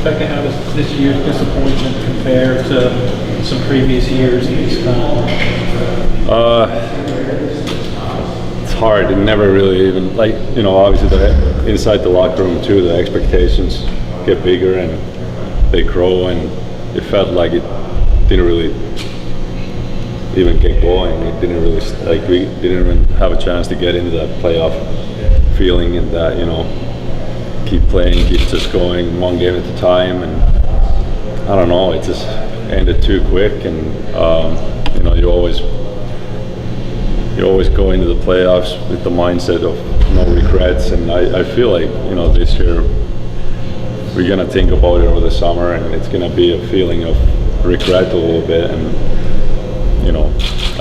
Pekka, how does this year's disappointment compare to some previous years at this time? It's hard. It never really even, like, you know, obviously inside the locker room too, the expectations get bigger and they grow, and it felt like it didn't really even get going. It didn't really, like, we didn't even have a chance to get into that playoff feeling, and that, you know, keep playing, keep just going one game at a time, and I don't know, it just ended too quick, and you know, you always go into the playoffs with the mindset of no regrets, and I feel like, you know, this year we're gonna think about it over the summer, and it's gonna be a feeling of regret a little bit, and you know,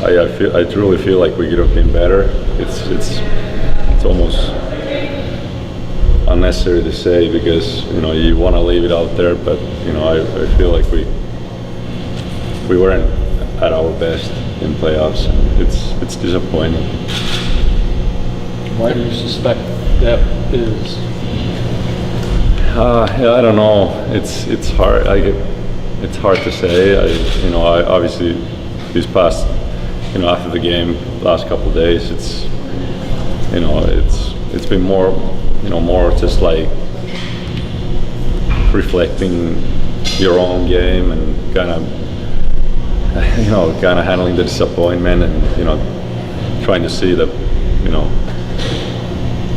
I truly feel like we could have been better. It's almost unnecessary to say, because, you know, you want to leave it out there, but, you know, I feel like we weren't at our best in playoffs. It's disappointing. Why do you suspect that is? Yeah, I don't know. It's hard. It's hard to say. You know, I obviously these past, you know, after the game, last couple of days, it's, you know, it's been more, you know, more just like reflecting your own game and kind of, you know, kind of handling the disappointment, and, you know, trying to see the, you know,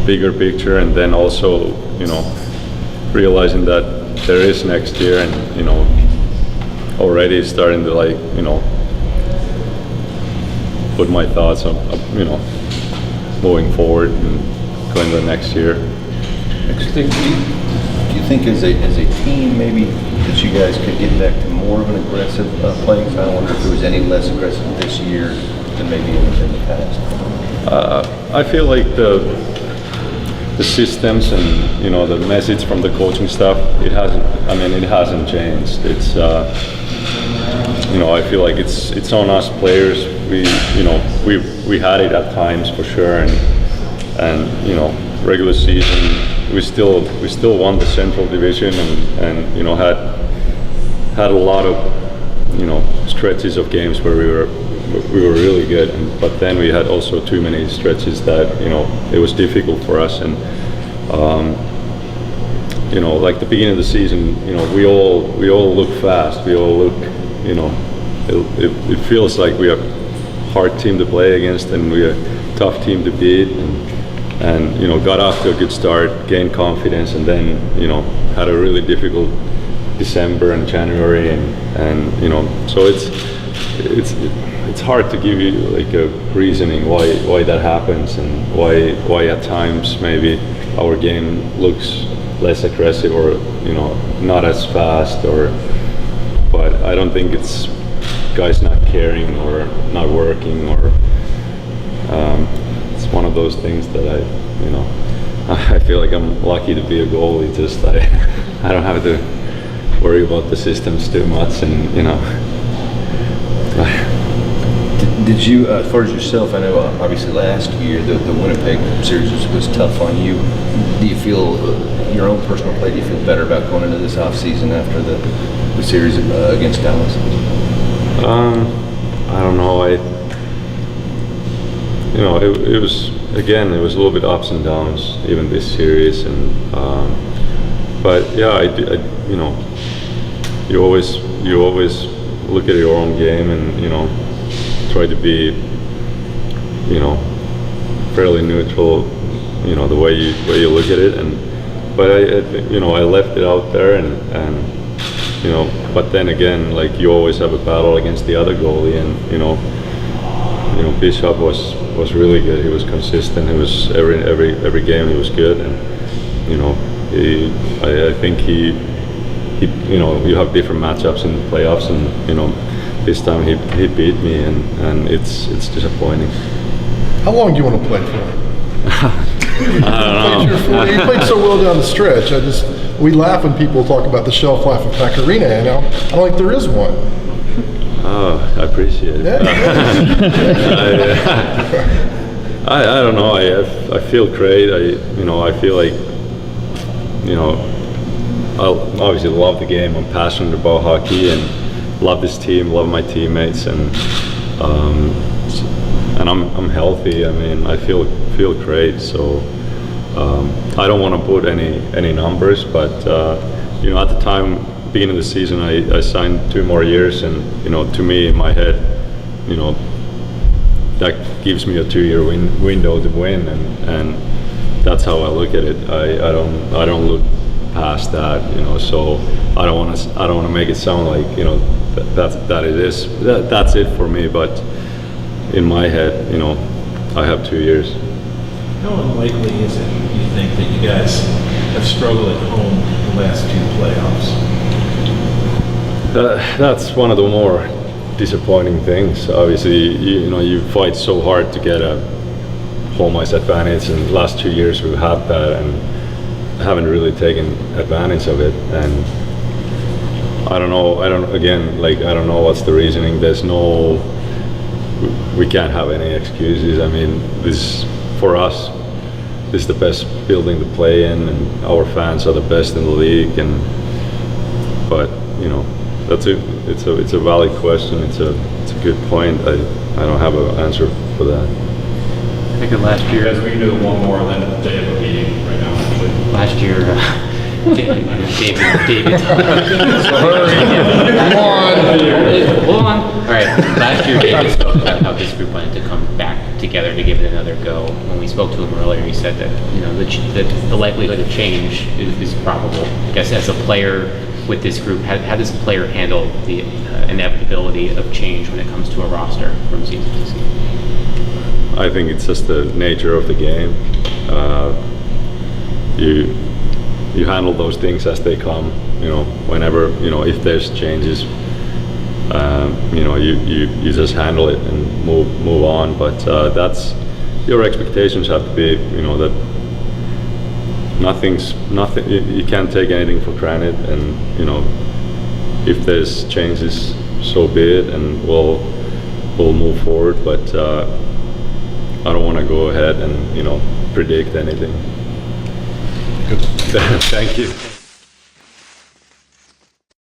bigger picture, and then also, you know, realizing that there is next year, and, you know, already starting to, like, you know, put my thoughts on, you know, moving forward and going to the next year. Do you think as a team maybe that you guys could get back to more of an aggressive playing style? I wonder if there was any less aggressive this year than maybe in the past? I feel like the systems and, you know, the message from the coaching staff, it hasn't changed. It's you know, I feel like it's on us players. We had it at times for sure, and you know, regular season we still won the Central Division, and you know, had a lot of, you know, stretches of games where we were really good, but then we had also too many stretches that, you know, it was difficult for us, and you know, like the beginning of the season, you know, we all look fast, we all look, you know, it feels like we are a hard team to play against, and we're a tough team to beat, and you know, got off to a good start, gained confidence, and then, you know, had a really difficult December and January, and you know, so it's hard to give you like a reasoning why that happens, and why at times maybe our game looks less aggressive, or, you know, not as fast, but I don't think it's guys not caring or not working, or it's one of those things that I feel like I'm lucky to be a goalie. Just I don't have to worry about the systems too much, and, you know. Did you, as far as yourself, I know obviously last year the Winnipeg series was tough on you. Do you feel, your own personal play, do you feel better about going into this off season after the series against Dallas? I don't know. You know, it was a little bit ups and downs even this series, and but yeah, you know, you always look at your own game, and, you know, try to be, you know, fairly neutral, you know, the way you look at it, but you know, I left it out there, and you know, but then again, like, you always have a battle against the other goalie, and, you know, Bishop was really good. He was consistent. He was every game he was good, and, you know, I think he you know, you have different matchups in the playoffs, and, you know, this time he beat me, and it's disappointing. How long do you want to play for? I don't know. You played so well down the stretch. We laugh when people talk about the shelf life of Pekka Rinne, and I don't think there is one. Oh, I appreciate it. Yeah. I don't know. I feel great. I feel like, you know, I obviously love the game. I'm passionate about hockey and love this team, love my teammates, and I'm healthy. I mean, I feel great. So I don't want to put any numbers, but you know, at the time, beginning of the season, I signed 2 more years, and you know, to me in my head, you know, that gives me a 2-year window to win, and that's how I look at it. I don't look past that, you know. So I don't want to make it sound like, you know, that's it for me. But in my head, you know, I have 2 years. How unlikely is it, you think, that you guys have struggled at home the last 2 playoffs? That's one of the more disappointing things. Obviously, you know, you fight so hard to get a home ice advantage, and the last 2 years we've had that and haven't really taken advantage of it. And I don't know what's the reasoning. We can't have any excuses. I mean, for us, this is the best building to play in, and our fans are the best in the league. But you know, it's a valid question. It's a good point. I don't have an answer for that. I think last year, Guys, we can do one more, and then they have a meeting right now, actually. last year, David. Come on. Hold on. All right. Last year, David spoke about how this group wanted to come back together to give it another go. When we spoke to him earlier, he said that, you know, that the likelihood of change is probable. I guess as a player with this group, how does a player handle the inevitability of change when it comes to a roster from season to season? I think it's just the nature of the game. You handle those things as they come. You know, whenever, you know, if there's changes, you know, you just handle it and move on. But that's your expectations have to be, you know, that nothing. You can't take anything for granted, and you know, if there's changes, so be it, and we'll move forward. But I don't want to go ahead and, you know, predict anything. Good. Thank you.